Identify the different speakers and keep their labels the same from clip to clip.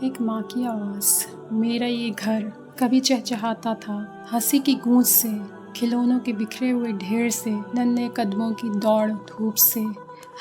Speaker 1: ایک ماں کی آواز، میرا یہ گھر کبھی چہچہاتا تھا ہنسی کی گونج سے، کھلونوں کے بکھرے ہوئے ڈھیر سے، ننھے قدموں کی دوڑ دھوپ سے۔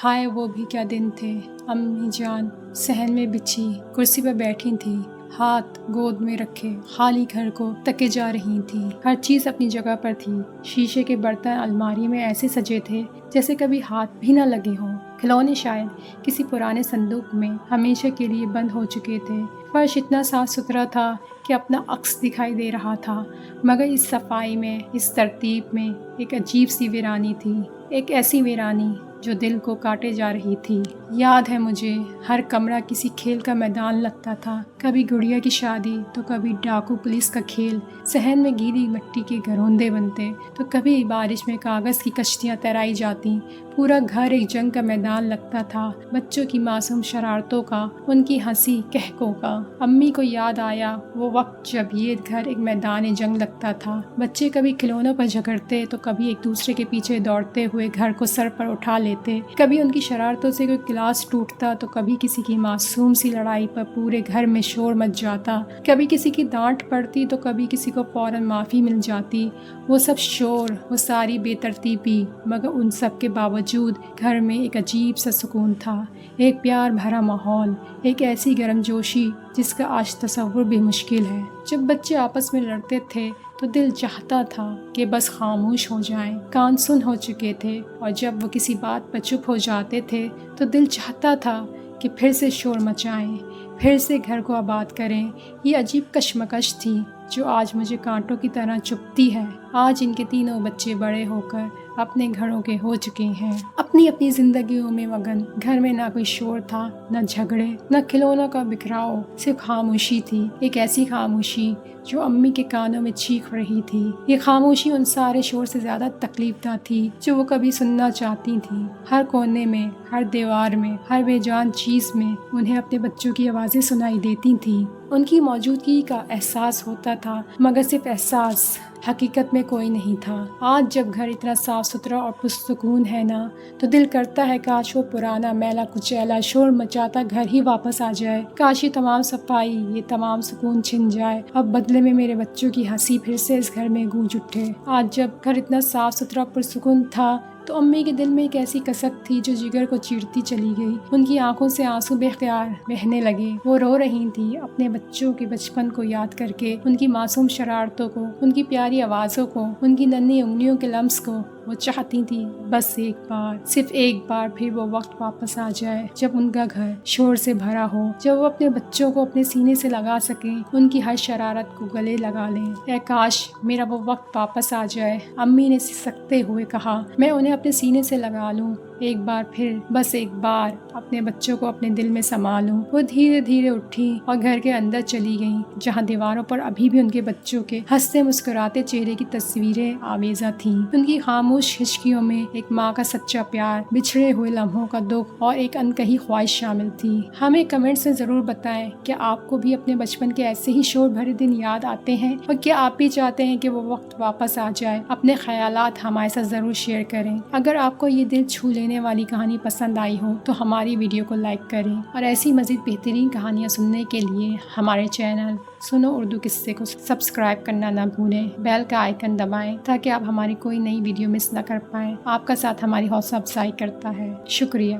Speaker 1: ہائے وہ بھی کیا دن تھے۔ امی جان صحن میں بچھی کرسی پر بیٹھی تھیں، ہاتھ گود میں رکھے خالی گھر کو تکے جا رہی تھیں۔ ہر چیز اپنی جگہ پر تھی۔ شیشے کے برتن الماری میں ایسے سجے تھے جیسے کبھی ہاتھ بھی نہ لگے ہوں۔ کھلونے شاید کسی پرانے صندوق میں ہمیشہ کے لیے بند ہو چکے تھے۔ فرش اتنا صاف ستھرا تھا کہ اپنا عکس دکھائی دے رہا تھا، مگر اس صفائی میں، اس ترتیب میں ایک عجیب سی ویرانی تھی، ایک ایسی ویرانی جو دل کو کاٹے جا رہی تھی۔ یاد ہے مجھے، ہر کمرہ کسی کھیل کا میدان لگتا تھا، کبھی گڑیا کی شادی تو کبھی ڈاکو پولیس کا کھیل، صحن میں گیلی مٹی کے گھروندے بنتے تو کبھی بارش میں کاغذ کی کشتیاں تیرائی جاتی۔ پورا گھر ایک جنگ کا میدان لگتا تھا، بچوں کی معصوم شرارتوں کا، ان کی ہنسی کہکوں کا۔ امی کو یاد آیا وہ وقت جب یہ گھر ایک میدان جنگ لگتا تھا۔ بچے کبھی کھلونوں پر جھگڑتے تو کبھی ایک دوسرے کے پیچھے دوڑتے ہوئے گھر کو سر پر اٹھا لیتے، کبھی ان کی شرارتوں سے کوئی گلاس ٹوٹتا تو کبھی کسی کی معصوم سی لڑائی پر پورے گھر میں شور مچ جاتا، کبھی کسی کی ڈانٹ پڑتی تو کبھی کسی کو فوراً معافی مل جاتی۔ وہ سب شور، وہ ساری بے ترتیبی، مگر ان سب کے باوجود گھر میں ایک عجیب سا سکون تھا، ایک پیار بھرا ماحول، ایک ایسی گرم جوشی جس کا آج تصور بھی مشکل ہے۔ جب بچے آپس میں لڑتے تھے تو دل چاہتا تھا کہ بس خاموش ہو جائیں، کان سن ہو چکے تھے، اور جب وہ کسی بات پر چپ ہو جاتے تھے تو دل چاہتا تھا کہ پھر سے شور مچائیں، پھر سے گھر کو آباد کریں۔ یہ عجیب کشمکش تھی جو آج مجھے کانٹوں کی طرح چبھتی ہے۔ آج ان کے تینوں بچے بڑے ہو کر اپنے گھروں کے ہو چکے ہیں، اپنی اپنی زندگیوں میں مگن۔ گھر میں نہ کوئی شور تھا، نہ جھگڑے، نہ کھلونوں کا بکھراؤ، صرف خاموشی تھی، ایک ایسی خاموشی جو امی کے کانوں میں چیخ رہی تھی۔ یہ خاموشی ان سارے شور سے زیادہ تکلیف دہ تھی جو وہ کبھی سننا چاہتی تھیں۔ ہر کونے میں، ہر دیوار میں، ہر بے جان چیز میں انہیں اپنے بچوں کی آوازیں سنائی دیتی تھیں۔ ان کی موجودگی کا احساس ہوتا تھا، مگر صرف احساس، حقیقت میں کوئی نہیں تھا۔ آج جب گھر اتنا صاف ستھرا اور پرسکون ہے نا، تو دل کرتا ہے کاش وہ پرانا میلا کچیلا شور مچاتا گھر ہی واپس آ جائے، کاش یہ تمام صفائی، یہ تمام سکون چھن جائے اور بدلے میں میرے بچوں کی ہنسی پھر سے اس گھر میں گونج اٹھے۔ آج جب گھر اتنا صاف ستھرا پرسکون تھا تو امی کے دل میں ایک ایسی کسک تھی جو جگر کو چیرتی چلی گئی۔ ان کی آنکھوں سے آنسو بے اختیار بہنے لگے۔ وہ رو رہی تھی اپنے بچوں کے بچپن کو یاد کر کے، ان کی معصوم شرارتوں کو، ان کی پیاری آوازوں کو، ان کی ننھی انگلیوں کے لمس کو۔ وہ چاہتی تھی بس ایک بار، صرف ایک بار پھر وہ وقت واپس آ جائے جب ان کا گھر شور سے بھرا ہو، جب وہ اپنے بچوں کو اپنے سینے سے لگا سکیں، ان کی ہر شرارت کو گلے لگا لیں۔ اے کاش میرا وہ وقت واپس آ جائے، امی نے سسکتے ہوئے کہا۔ میں انہیں اپنے سینے سے لگا لوں، ایک بار پھر، بس ایک بار اپنے بچوں کو اپنے دل میں سما لوں۔ وہ دھیرے دھیرے اٹھی اور گھر کے اندر چلی گئیں، جہاں دیواروں پر ابھی بھی ان کے بچوں کے ہنستے مسکراتے چہرے کی تصویریں آویزاں تھیں۔ ان کی خاموش ہچکیوں میں ایک ماں کا سچا پیار، بچھڑے ہوئے لمحوں کا دکھ اور ایک انکہی خواہش شامل تھی۔ ہمیں کمنٹس میں ضرور بتائیں کہ آپ کو بھی اپنے بچپن کے ایسے ہی شور بھرے دن یاد آتے ہیں، اور کیا آپ بھی چاہتے ہیں کہ وہ وقت واپس آ جائے؟ اپنے خیالات ہمارے ساتھ ضرور شیئر کریں۔ اگر آپ کو یہ دل چھو لینے والی کہانی پسند آئی ہو تو ہماری ویڈیو کو لائک کریں، اور ایسی مزید بہترین کہانیاں سننے کے لیے ہمارے چینل سنو اردو قصے کو سبسکرائب کرنا نہ بھولیں، بیل کا آئیکن دبائیں تاکہ آپ ہماری کوئی نئی ویڈیو مس نہ کر پائیں۔ آپ کا ساتھ ہماری حوصلہ افزائی کرتا ہے۔ شکریہ۔